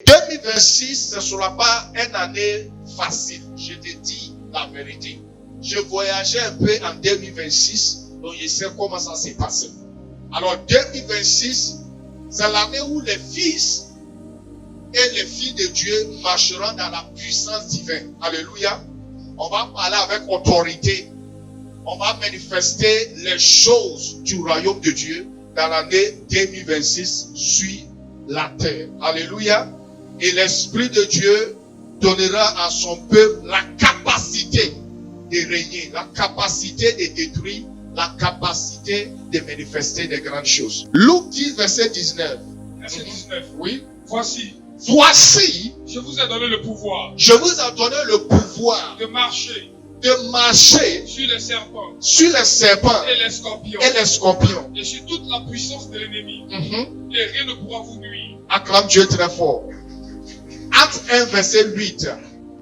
2026, ce ne sera pas une année facile. Je te dis la vérité. Je voyageais un peu en 2026, donc je sais comment ça s'est passé. Alors 2026, c'est l'année où les fils et les filles de Dieu marcheront dans la puissance divine. Alléluia. On va parler avec autorité. On va manifester les choses du royaume de Dieu dans l'année 2026 sur la terre. Alléluia. Et l'Esprit de Dieu donnera à son peuple la capacité de régner, la capacité de détruire, la capacité de manifester des grandes choses. Luc 10, verset 19. Verset 19. Oui. Voici, je vous ai donné le pouvoir de marcher sur les serpents et les scorpions et et sur toute la puissance de l'ennemi. Et rien ne pourra vous nuire. Acclame Dieu très fort. Acte 1, verset 8.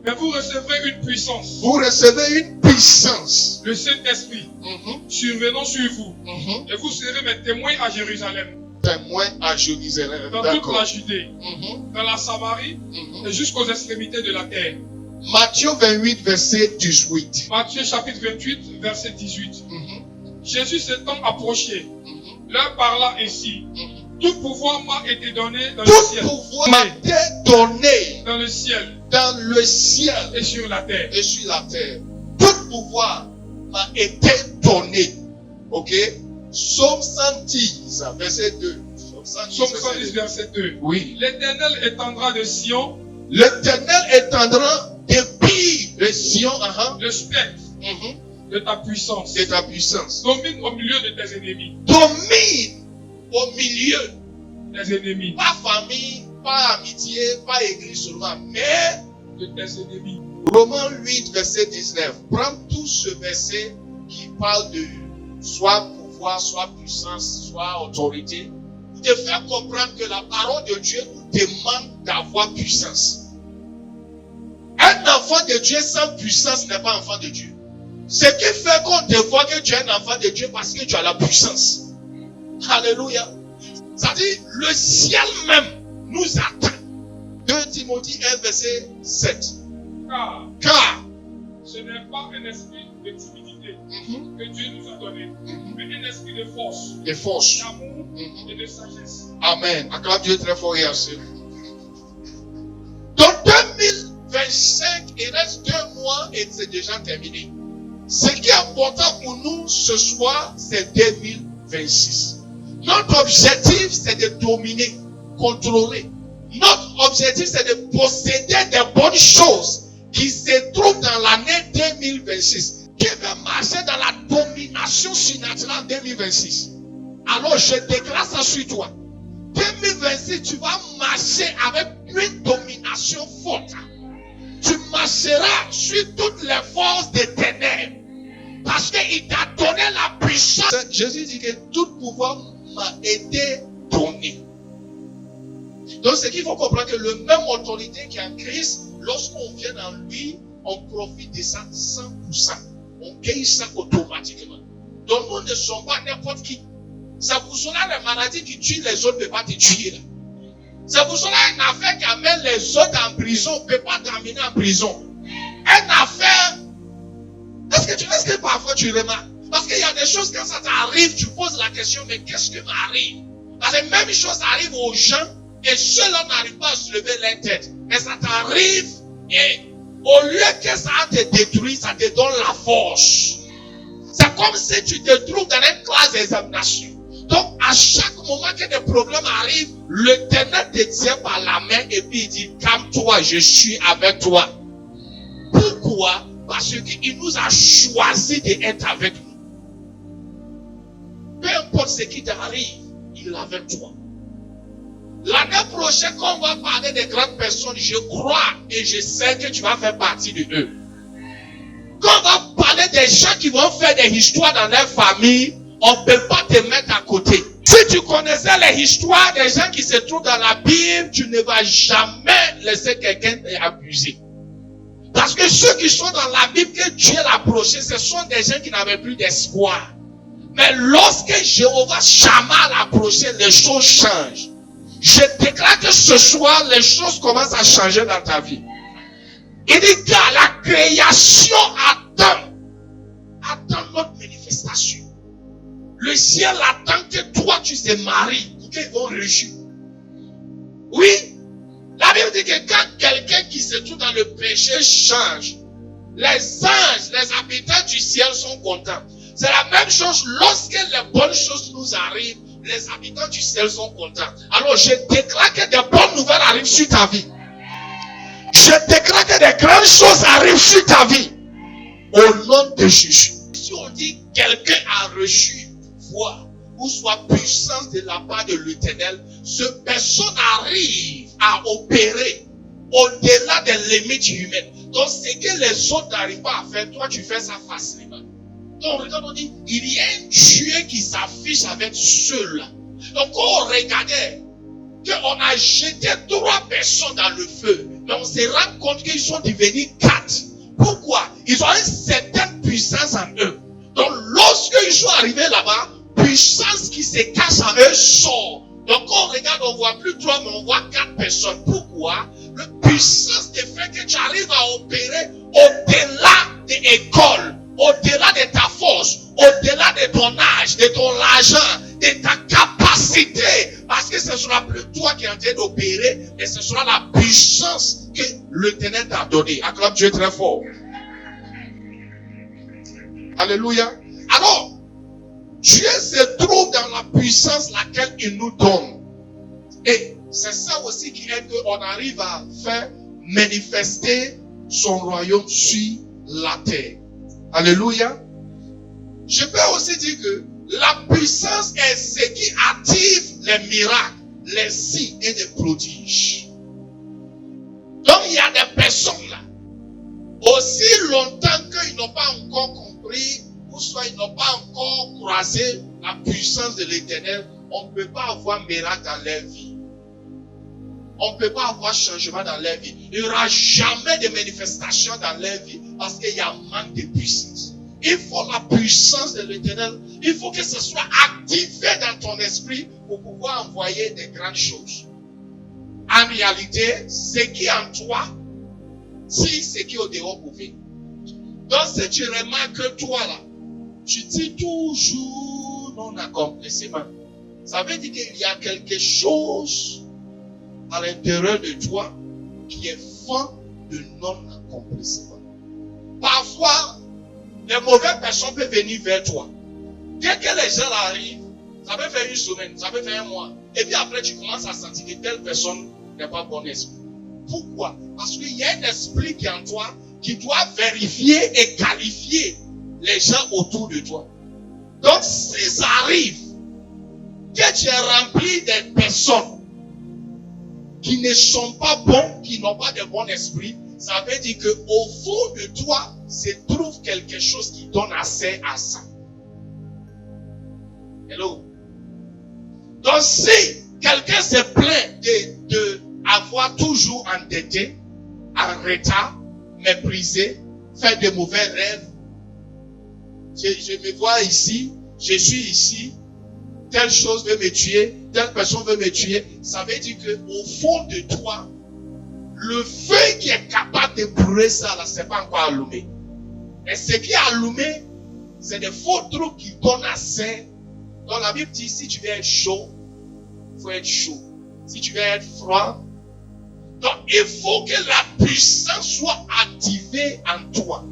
Mais vous recevrez une puissance. Vous recevez une puissance. Le Saint-Esprit survenant sur vous. Et vous serez mes témoins à Jérusalem. Témoins à Jérusalem. Dans toute la Judée. Dans la Samarie. Et jusqu'aux extrémités de la terre. Matthieu 28, verset 18. Matthieu chapitre 28, verset 18. Jésus s'étant approché, leur parla ainsi. Tout pouvoir m'a été donné dans le ciel. Tout pouvoir m'a été donné dans le ciel. Dans le ciel. Et sur la terre. Et sur la terre. Tout pouvoir m'a été donné. Ok? Psaume 110, verset 2. Psaume 110, verset 2. Oui. L'Éternel étendra de Sion. L'Éternel étendra depuis le Sion, le spectre de ta puissance. De ta puissance. Domine au milieu de tes ennemis. Domine au milieu des ennemis. Pas famille, pas amitié, pas église seulement, mais de tes ennemis. Romains 8, verset 19. Prends tout ce verset qui parle de soit pouvoir, soit puissance, soit autorité. Pour te faire comprendre que la parole de Dieu nous demande d'avoir puissance. Un enfant de Dieu sans puissance n'est pas enfant de Dieu. Ce qui fait qu'on te voit que tu es un enfant de Dieu parce que tu as la puissance. Alléluia. C'est-à-dire, le ciel même nous attend. 2 Timothée 1, verset 7. Car ce n'est pas un esprit de timidité que Dieu nous a donné, mais un esprit de force, d'amour et de sagesse. Amen. Acclame Dieu très fort et assez. Donc 2025, il reste 2 mois et c'est déjà terminé. Ce qui est important pour nous ce soir, c'est 2026. Notre objectif, c'est de dominer, contrôler. Notre objectif, c'est de posséder des bonnes choses qui se trouvent dans l'année 2026. Qui veut marcher dans la domination surnaturelle en 2026? Alors, je déclare ça sur toi. 2026, tu vas marcher avec une domination forte. Tu marcheras sur toutes les forces des ténèbres. Parce qu'il t'a donné la puissance. Jésus dit que tout pouvoir m'a été donné. Donc, ce qu'il faut comprendre, que le même autorité qui est en Christ, lorsqu'on vient en lui, on profite de ça 100%. On gagne ça automatiquement. Donc, nous ne sommes pas n'importe qui. C'est pour cela les maladies qui tuent les autres ne peuvent pas te tuer. Là. C'est pour cela une affaire qui amène les autres en prison ne peut pas t'amener en prison. Une affaire. Est-ce que parfois tu remarques? Parce qu'il y a des choses, quand ça t'arrive, tu poses la question, mais qu'est-ce qui m'arrive? Parce que même chose arrive aux gens, et ceux-là n'arrivent pas à se lever la tête. Mais ça t'arrive, et au lieu que ça te détruise, ça te donne la force. C'est comme si tu te trouves dans une classe d'examination. Donc, à chaque moment que des problèmes arrivent, l'Éternel te tient par la main et puis il dit, calme-toi, je suis avec toi. Pourquoi? Parce qu'il nous a choisi d'être avec nous. Peu importe ce qui t'arrive, il est avec toi. L'année prochaine, quand on va parler des grandes personnes, je crois et je sais que tu vas faire partie de eux. Quand on va parler des gens qui vont faire des histoires dans leur famille, on ne peut pas te mettre à côté. Si tu connaissais les histoires des gens qui se trouvent dans la Bible, tu ne vas jamais laisser quelqu'un t'abuser. Parce que ceux qui sont dans la Bible que Dieu l'a approché, ce sont des gens qui n'avaient plus d'espoir. Mais lorsque Jéhovah Shammah l'a approché, les choses changent. Je déclare que ce soir, les choses commencent à changer dans ta vie. Il dit que la création attend notre manifestation. Le ciel attend que toi, tu te maries pour qu'ils vont réussir. Oui, la Bible dit que quand quelqu'un qui se trouve dans le péché change, les anges, les habitants du ciel sont contents. C'est la même chose lorsque les bonnes choses nous arrivent, les habitants du ciel sont contents. Alors je déclare que des bonnes nouvelles arrivent sur ta vie. Je déclare que des grandes choses arrivent sur ta vie. Au nom de Jésus. Si on dit quelqu'un a reçu foi ou soit puissance de la part de l'Éternel, cette personne arrive à opérer au-delà des limites humaines. Donc ce que les autres n'arrivent pas à faire, toi tu fais ça facilement. Donc regarde, on dit, il y a un Dieu qui s'affiche avec ceux-là. Donc quand on regardait qu'on a jeté 3 personnes dans le feu, mais on se rend compte qu'ils sont devenus 4. Pourquoi? Ils ont une certaine puissance en eux. Donc lorsqu'ils sont arrivés là-bas, puissance qui se cache en eux sort. Donc quand on regarde, on voit plus 3, mais on voit 4 personnes. Pourquoi? La puissance te fait que tu arrives à opérer au-delà de l'école, au-delà de ta force, au-delà de ton âge, de ton argent, de ta capacité. Parce que ce sera plus toi qui es en train d'opérer, mais ce sera la puissance que l'Éternel t'a donnée. Acclame Dieu très fort. Alléluia. Alors, Dieu se trouve dans la puissance laquelle il nous donne. Et c'est ça aussi qui est qu'on arrive à faire manifester son royaume sur la terre. Alléluia. Je peux aussi dire que la puissance est ce qui active les miracles, les signes et les prodiges. Donc il y a des personnes là, aussi longtemps qu'ils n'ont pas encore compris, ou soit ils n'ont pas encore croisé la puissance de l'Éternel, on ne peut pas avoir miracle dans leur vie. On ne peut pas avoir changement dans leur vie. Il n'y aura jamais de manifestation dans leur vie parce qu'il y a un manque de puissance. Il faut la puissance de l'Éternel. Il faut que ce soit activé dans ton esprit pour pouvoir envoyer des grandes choses. En réalité, ce qui est en toi, si ce qui est au dehors pouvait. Donc si tu remarques que toi là, tu dis toujours non-accomplissement. Ça veut dire qu'il y a quelque chose à l'intérieur de toi qui est fond de non-accomplissement. Parfois, les mauvaises personnes peuvent venir vers toi. Dès que les gens arrivent, ça peut faire une semaine, ça peut faire un mois. Et puis après, tu commences à sentir que telle personne n'est pas bon esprit. Pourquoi? Parce qu'il y a un esprit qui est en toi qui doit vérifier et qualifier les gens autour de toi. Donc, si ça arrive que tu es rempli de personnes qui ne sont pas bons, qui n'ont pas de bon esprit, ça veut dire que au fond de toi se trouve quelque chose qui donne accès à ça. Hello. Donc si quelqu'un se plaint de avoir toujours endetté, en retard, méprisé, fait de mauvais rêves, je me vois ici, je suis ici, telle chose veut me tuer, telle personne veut me tuer, ça veut dire que au fond de toi, le feu qui est capable de brûler ça là, c'est pas encore allumé. Et ce qui est allumé, c'est des faux trucs qui donnent assez. Donc la Bible dit, si tu veux être chaud, il faut être chaud. Si tu veux être froid, donc il faut que la puissance soit activée en toi.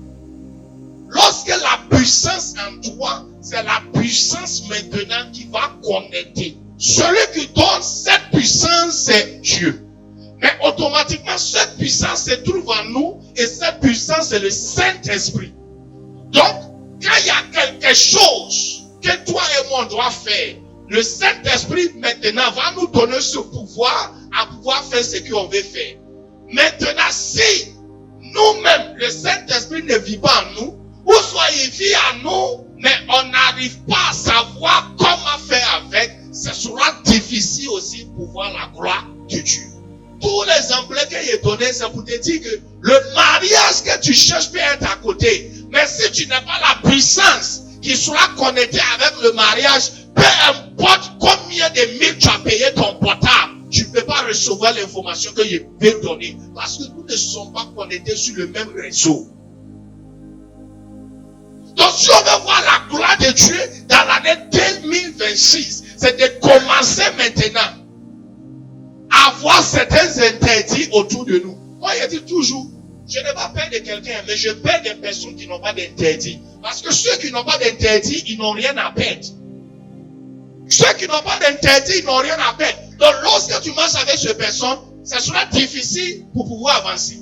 Lorsque la puissance en toi, c'est la puissance maintenant qui va connecter. Celui qui donne cette puissance, c'est Dieu. Mais automatiquement, cette puissance se trouve en nous et cette puissance, c'est le Saint-Esprit. Donc, quand il y a quelque chose que toi et moi on doit faire, le Saint-Esprit maintenant va nous donner ce pouvoir à pouvoir faire ce qu'on veut faire. Maintenant, si nous-mêmes, le Saint-Esprit ne vit pas en nous, ou soit il vit en nous, mais on n'arrive pas à savoir comment faire avec, ce sera difficile aussi pour voir la gloire de Dieu. Tous les exemples que j'ai donnés, c'est pour te dire que le mariage que tu cherches peut être à côté. Mais si tu n'as pas la puissance qui sera connectée avec le mariage, peu importe combien de mille tu as payé ton portable, tu ne peux pas recevoir l'information que je vais donner parce que nous ne sommes pas connectés sur le même réseau. Donc si on veut voir la gloire de Dieu dans l'année 2026, c'est de commencer maintenant à avoir certains interdits autour de nous. Moi, je dis toujours, je n'ai pas peur de quelqu'un, mais je peur des personnes qui n'ont pas d'interdit. Parce que ceux qui n'ont pas d'interdit, ils n'ont rien à perdre. Ceux qui n'ont pas d'interdit, ils n'ont rien à perdre. Donc lorsque tu marches avec ces personnes, ce sera difficile pour pouvoir avancer.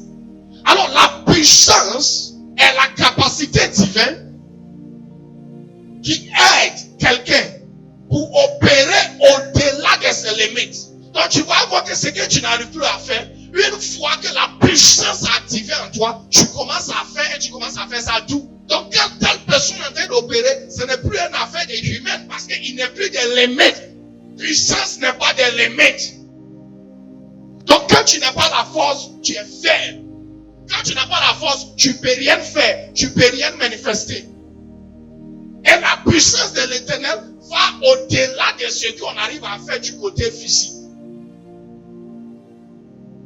Alors la puissance est la capacité divine qui aide quelqu'un pour opérer au-delà de ses limites. Donc tu vas voir que ce que tu n'arrives plus à faire, une fois que la puissance est activée en toi, tu commences à faire et tu commences à faire ça tout. Donc quand telle personne est en train d'opérer, ce n'est plus une affaire des humains parce qu'il n'y a plus de limites. Puissance n'est pas de limites. Donc quand tu n'as pas la force, tu es faible. Quand tu n'as pas la force, tu ne peux rien faire, tu ne peux rien manifester. Et la puissance de l'Éternel va au-delà de ce qu'on arrive à faire du côté physique.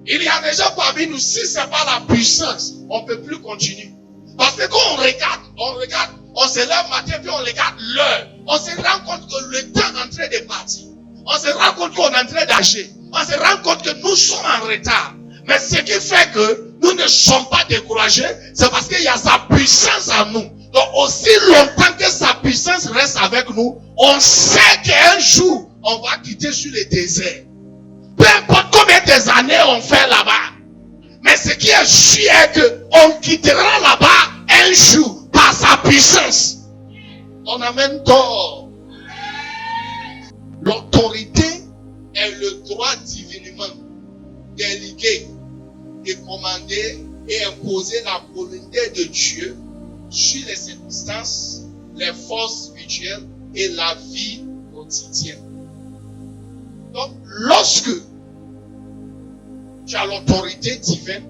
Il y a des gens parmi nous, si ce n'est pas la puissance, on ne peut plus continuer. Parce que quand on regarde, on se lève matin puis on regarde l'heure. On se rend compte que le temps est en train de partir. On se rend compte qu'on est en train d'agir. On se rend compte que nous sommes en retard. Mais ce qui fait que nous ne sommes pas découragés, c'est parce qu'il y a sa puissance en nous. Donc aussi longtemps que sa puissance reste avec nous, on sait qu'un jour, on va quitter sur le désert. Peu importe combien des années on fait là-bas. Mais ce qui est sûr est qu'on quittera là-bas un jour par sa puissance. On a même tort. L'autorité est le droit divinement d'éléguer, de commander et imposer la volonté de Dieu sur les circonstances, les forces spirituelles et la vie quotidienne. Donc, lorsque tu as l'autorité divine,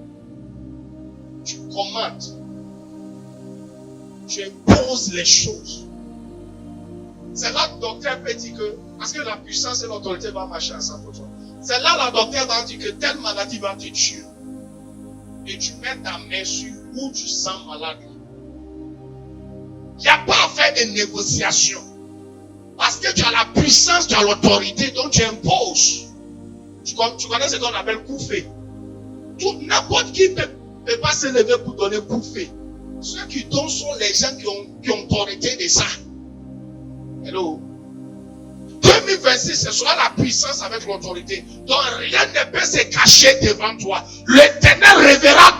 tu commandes, tu imposes les choses. C'est là que le docteur peut dire que, parce que la puissance et l'autorité vont marcher ensemble pour toi. C'est là que la docteur va dire que telle maladie va te tuer. Et tu mets ta main sur où tu sens malade. Il n'y a pas à faire de négociation. Parce que tu as la puissance, tu as l'autorité, donc tu imposes. Tu connais ce qu'on appelle coup fait. N'importe qui ne peut pas se lever pour donner coup fait. Ceux qui donnent sont les gens qui ont autorité de ça. Hello. 2026, ce sera la puissance avec l'autorité. Donc rien ne peut se cacher devant toi. L'Éternel révélera